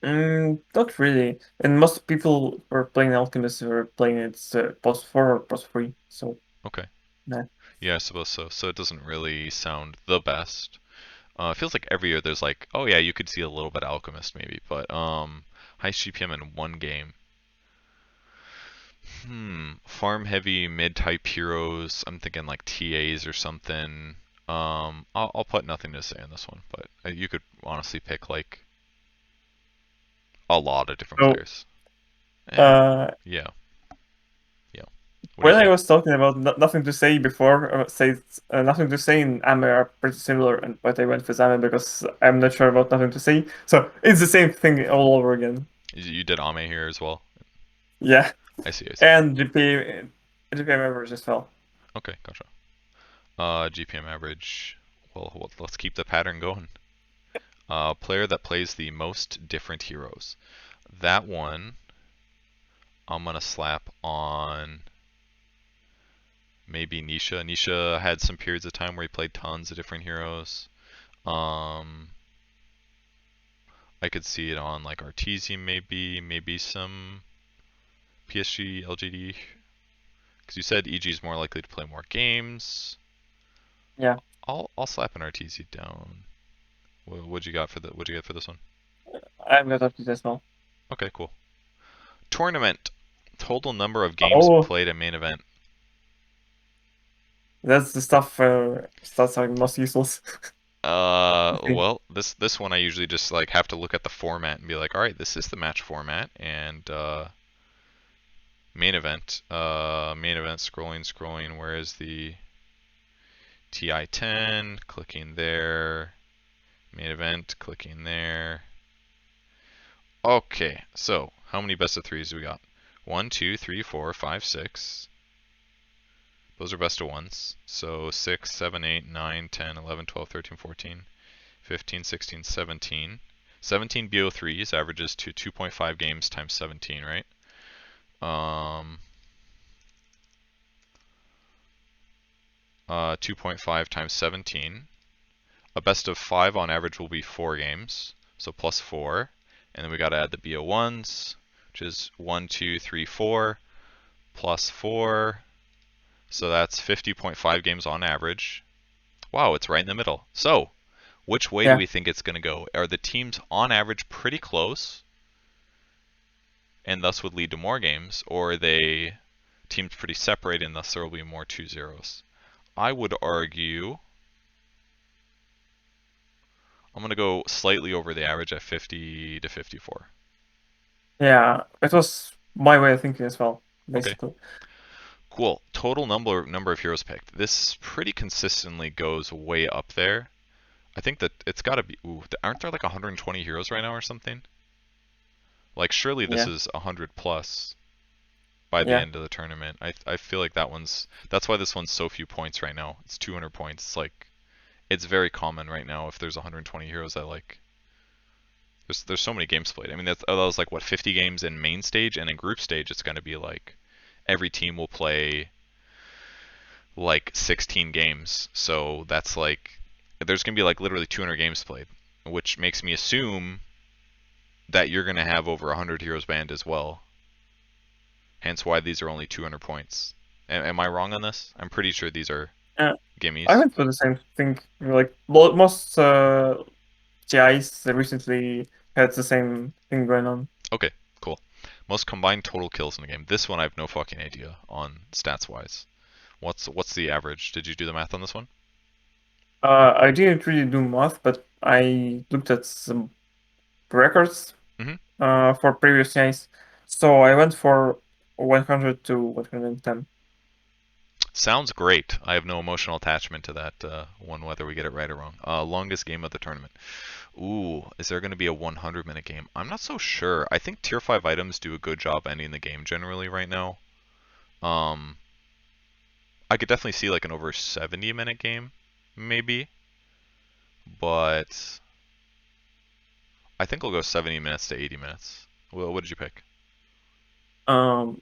Not really. And most people who are playing Alchemist were playing it post 4 or post 3. So, Okay. nah. Yeah, I suppose so. So it doesn't really sound the best. It feels like every year there's like, oh yeah, you could see a little bit of Alchemist maybe, but high GPM in one game. Farm heavy mid type heroes. I'm thinking like TAs or something. I'll put nothing to say on this one, but you could honestly pick like a lot of different So, players. Eh, uh, yeah, yeah. What do you when I think? was talking about nothing to say before, nothing to say in Ame are pretty similar, but I went with Ame because I'm not sure about nothing to say. So it's the same thing all over again. You did Ame here as well. Yeah, I see, I see. and GPM average as well. Okay, gotcha. GPM average. Well, let's keep the pattern going. Player that plays the most different heroes. That one I'm gonna slap on maybe Nisha. Nisha had some periods of time where he played tons of different heroes. Um, I could see it on like Artesia maybe some PSG, LGD. Because you said EG is more likely to play more games. Yeah, I'll slap an Artesia down. What'd you got for the what'd you get for this one? I've got up to this now. Okay, cool. Tournament. Total number of games Oh, played at main event. that's the stuff. Stats are most useless. Okay. Well, this one I usually just like have to look at the format and be like, all right, this is the match format, and main event, scrolling. Where is the TI10? Clicking there. Main event, clicking there. Okay, so how many best of threes do we got? 1, 2, 3, 4, 5, 6. Those are best of ones. So 6, 7, 8, 9, 10, 11, 12, 13, 14, 15, 16, 17. 17 BO3s averages to 2.5 games times 17, right? Um, 2.5 times 17. A best of 5 on average will be 4 games, so plus 4. And then we got to add the BO1s, which is 1, 2, 3, 4, plus 4. So that's 50.5 games on average. Wow, it's right in the middle. So, which way do Yeah, we think it's going to go? Are the teams on average pretty close and thus would lead to more games, or are they teams pretty separated and thus there will be more 2-0s? I would argue I'm going to go slightly over the average at 50 to 54. yeah. It was my way of thinking as well, Okay, basically. cool. Total number of heroes picked. This pretty consistently goes way up there. I think that it's got to be. Ooh, aren't there like 120 heroes right now or something? Like surely this Yeah, is 100 plus by the yeah. end of the tournament. I feel like that's why this one's so few points right now. It's 200 points. It's like it's very common right now if there's 120 heroes I like. There's so many games played. I mean that was like what 50 games in main stage, and in group stage it's going to be like every team will play like 16 games. So that's like there's going to be like literally 200 games played, which makes me assume that you're going to have over 100 heroes banned as well. Hence why these are only 200 points. Am I wrong on this? I'm pretty sure these are Uh, I gimmies. went for the same thing. Like most TIs recently had the same thing going on. Okay, cool. Most combined total kills in the game. This one I have no fucking idea on stats wise. What's the average? Did you do the math on this one? I didn't really do math, but I looked at some records Mm-hmm. for previous TIs. So I went for 100 to 110. Sounds great. I have no emotional attachment to that one, whether we get it right or wrong. Longest game of the tournament. Ooh, is there going to be a 100-minute game? I'm not so sure. I think tier 5 items do a good job ending the game generally right now. Um, I could definitely see like an over 70-minute game, maybe. But I think I'll go 70 minutes to 80 minutes. Well, what did you pick? Um,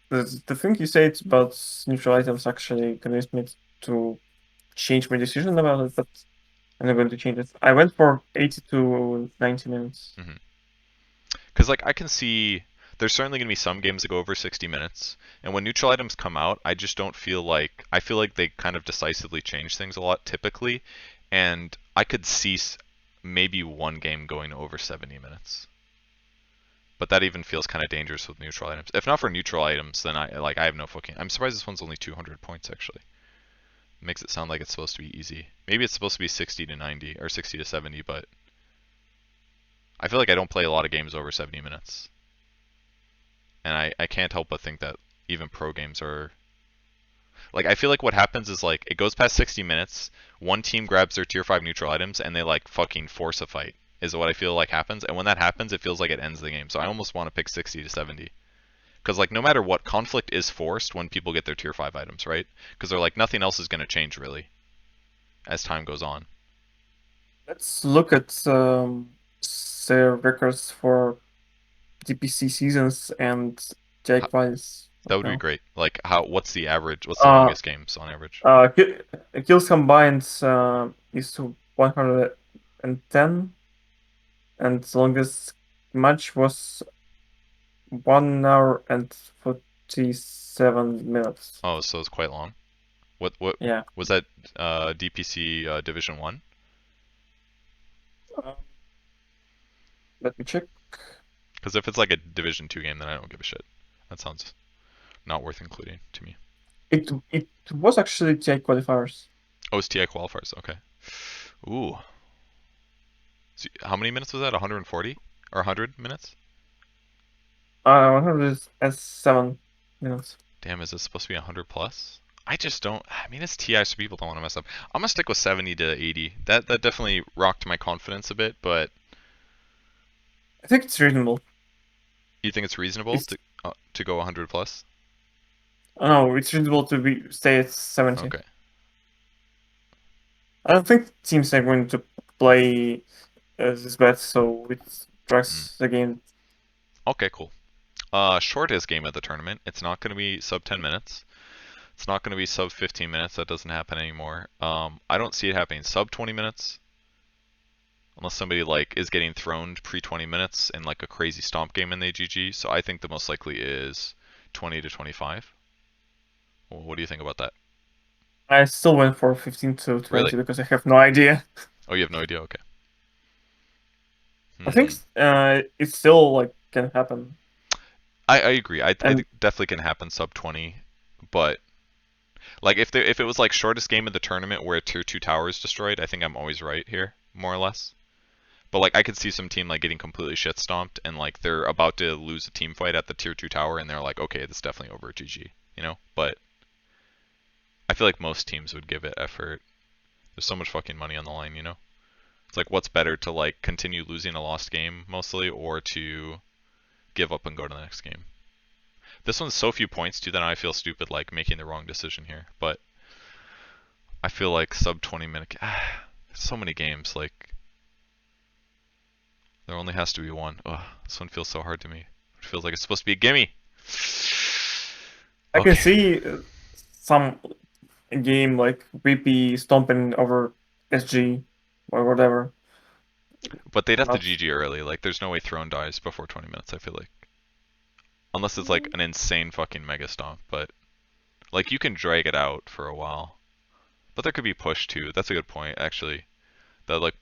the thing you said about neutral items actually convinced me to change my decision about it, but I'm not going to change it. I went for 80 to 90 minutes. Mm-hmm. Because like I can see there's certainly going to be some games that go over 60 minutes, and when neutral items come out, I just don't feel like I feel like they kind of decisively change things a lot typically, and I could see maybe one game going to over 70 minutes. But that even feels kind of dangerous with neutral items. If not for neutral items, then I have no fucking. I'm surprised this one's only 200 points actually. Makes it sound like it's supposed to be easy. Maybe it's supposed to be 60 to 90 or 60 to 70, but I feel like I don't play a lot of games over 70 minutes. And I can't help but think that even pro games are like I feel like what happens is like it goes past 60 minutes, one team grabs their tier 5 neutral items and they like fucking force a fight is what I feel like happens, and when that happens it feels like it ends the game. So I almost want to pick 60 to 70. Because like no matter what, conflict is forced when people get their tier 5 items, right? Because they're like nothing else is going to change really as time goes on. Let's look at their records for DPC seasons and Ho- Jake Wise That right would be now. great. Like how what's the average? What's the Uh, longest games on average? kills combined is 110, and the longest match was 1 hour and 47 minutes. Oh, so it's quite long. What Yeah. was that DPC Division 1? Um, Let me check. Because if it's like a Division 2 game, then I don't give a shit. That sounds not worth including to me. It was actually TI qualifiers. Oh, it's TI qualifiers. Okay. Ooh. So how many minutes was that? 140 or 100 minutes? 107 minutes. Damn, is it supposed to be 100 plus? I just don't. I mean, it's TI, so people don't want to mess up. I'm gonna stick with 70 to 80. That definitely rocked my confidence a bit, but I think it's reasonable. you think it's reasonable It's to go 100 plus? no, it's reasonable to be stay at 70. Okay. I don't think teams are going to play this bad, so it Mm. drags the game. Okay, cool. Shortest game of the tournament. It's not gonna be sub 10 minutes. It's not gonna be sub 15 minutes. That doesn't happen anymore. I don't see it happening sub 20 minutes. Unless somebody like is getting thrown pre 20 minutes in like a crazy stomp game and they GG. So I think the most likely is 20 to 25. Well, what do you think about that? I still went for 15 to Really? 20 because I have no idea. Oh, you have no idea? Okay. I think Hmm. it still like can happen. I agree. I And think definitely can happen sub 20, but like if it was like shortest game of the tournament where a tier 2 tower is destroyed, I think I'm always right here, more or less. But like I could see some team like getting completely shit stomped and like they're about to lose a team fight at the tier 2 tower and they're like, okay, this is definitely over GG, you know? But I feel like most teams would give it effort. There's so much fucking money on the line, you know? It's like what's better to like continue losing a lost game mostly or to give up and go to the next game. This one's so few points too that I feel stupid like making the wrong decision here, but I feel like sub 20 minute. So many games like there only has to be one. Ugh, this one feels so hard to me. It feels like it's supposed to be a gimme. I can Okay, see some game like VP stomping over SG or whatever. but they'd have to Not GG early. Like there's no way Throne dies before 20 minutes. I feel like unless it's like an insane fucking mega stomp, but like you can drag it out for a while. But there could be push too. That's a good point actually. That like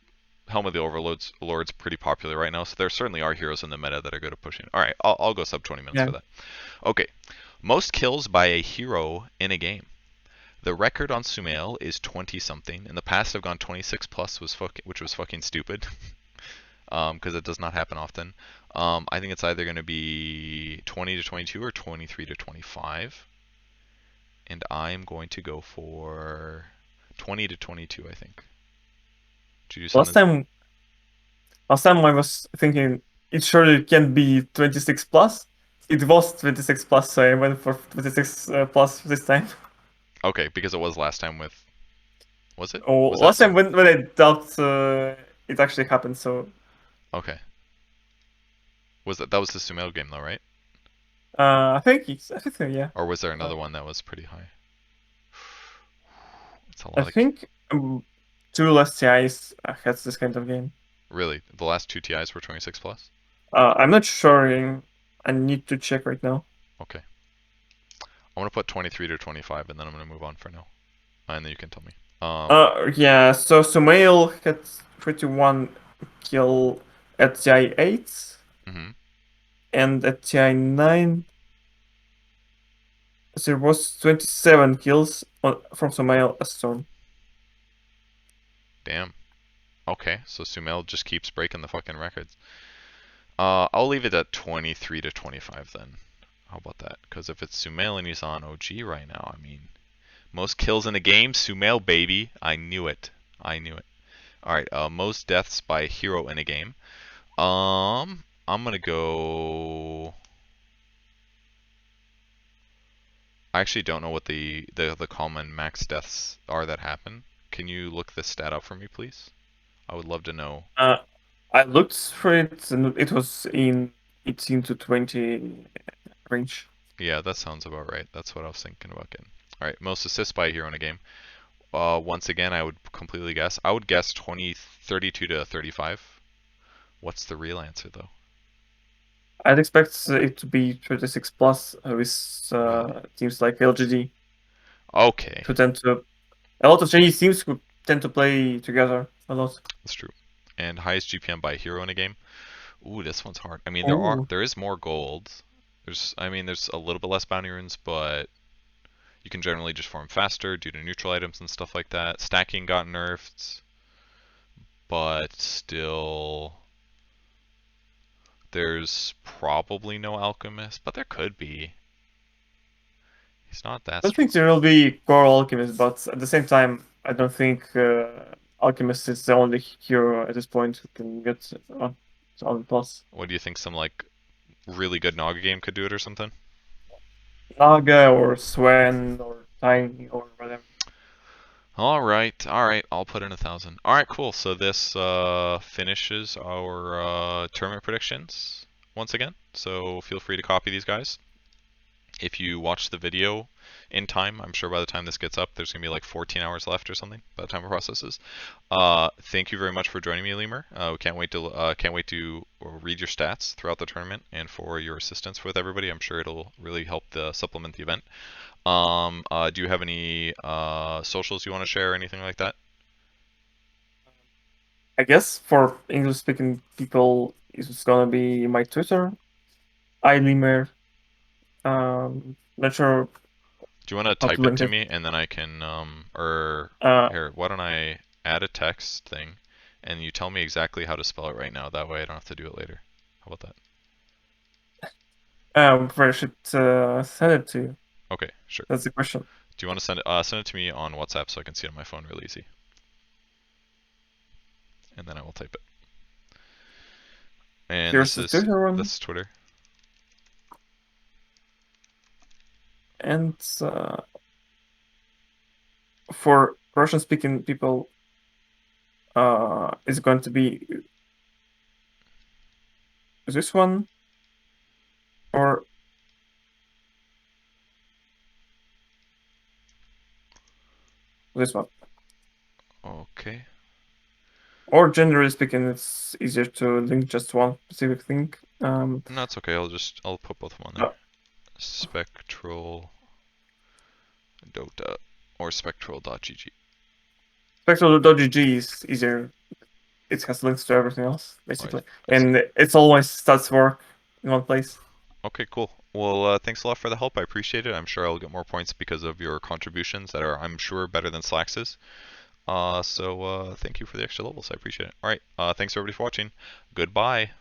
Helm of the Lord's pretty popular right now, so there certainly are heroes in the meta that are good at pushing. All right, I'll go sub 20 minutes yeah. for that. Okay, most kills by a hero in a game. The record on Sumail is 20 something. In the past, I've gone 26 plus, which was fucking stupid, because it does not happen often. I think it's either going to be 20 to 22 or 23 to 25, and I'm going to go for 20 to 22. I think. Did you do Last something? time, last time I was thinking it surely can't be 26 plus. It was 26 plus, so I went for 26 plus this time. Okay, because it was last time with. Was it? Oh, Was that last time the? when I doubt it actually happened, so Okay. That was the Sumail game though, right? I think so, yeah. Or was there Uh, another one that was pretty high? It's a I lot of. think two last TIs has this kind of game. Really, the last two TIs were 26 plus. I'm not sure. I need to check right now. Okay. I'm gonna put 23 to 25, and then I'm gonna move on for now, and then you can tell me. Yeah. So Sumail had 21 kill at TI 8, Mhm. and at TI 9 there was 27 kills from Sumail as Storm. Damn. Okay, so Sumail just keeps breaking the fucking records. I'll leave it at 23 to 25 then. How about that? Because if it's Sumail and he's on OG right now, I mean, most kills in a game, Sumail baby. I knew it. I knew it. All right. Most deaths by a hero in a game. I'm gonna go. I actually don't know what the common max deaths are that happen. Can you look this stat up for me, please? I would love to know. Uh, I looked for it, and it was in 18 to 20 range. Yeah, that sounds about right. That's what I was thinking about getting. All right, most assists by a hero in a game. Once again, I would completely guess. I would guess 32 to 35. What's the real answer though? I'd expect it to be 36 plus with Really? teams like LGD Okay, who tend to a lot of Chinese teams who tend to play together a lot. that's true. And highest GPM by a hero in a game. Ooh, this one's hard. I mean, Oh, there is more gold. There's a little bit less bounty runes, but you can generally just farm faster due to neutral items and stuff like that. Stacking got nerfed, but still, there's probably no alchemist, but there could be. He's not that I don't think strong. there will be core alchemist, but at the same time, I don't think alchemist is the only hero at this point who can get on plus. What do you think? Some like really good Naga game could do it or something? Naga or Swen or Tiny or whatever. All right, all right. I'll put in 1,000. All right, cool. So this finishes our tournament predictions once again. So feel free to copy these guys. If you watch the video in time, I'm sure by the time this gets up, there's gonna be like 14 hours left or something by the time it processes. Thank you very much for joining me, Leamare. We can't wait to read your stats throughout the tournament and for your assistance with everybody. I'm sure it'll really help supplement the event. Do you have any socials you want to share or anything like that? I guess for English speaking people, it's gonna be my Twitter, Leamare. Not sure Do you want to how to type it link to it. me and then I can or Uh, here, why don't I add a text thing and you tell me exactly how to spell it right now. That way I don't have to do it later. How about that? where I should send it to you? Okay, sure. That's the question. Do you want to send it to me on WhatsApp so I can see it on my phone real easy? and then I will type it. And Here's the Twitter one. this is Twitter. And for Russian-speaking people, it's going to be this one or this one. Okay. Or generally speaking, it's easier to link just one specific thing. No, it's okay. I'll put both of them on there. Uh, Spectral Dota or spectral.gg. Spectral.gg is easier. It has links to everything else, Oh, basically. I see. And it's always starts work in one place. Okay, cool. Well, thanks a lot for the help. I appreciate it. I'm sure I'll get more points because of your contributions that are, I'm sure, better than Slax's. So thank you for the extra levels. I appreciate it. All right. Thanks everybody for watching. Goodbye.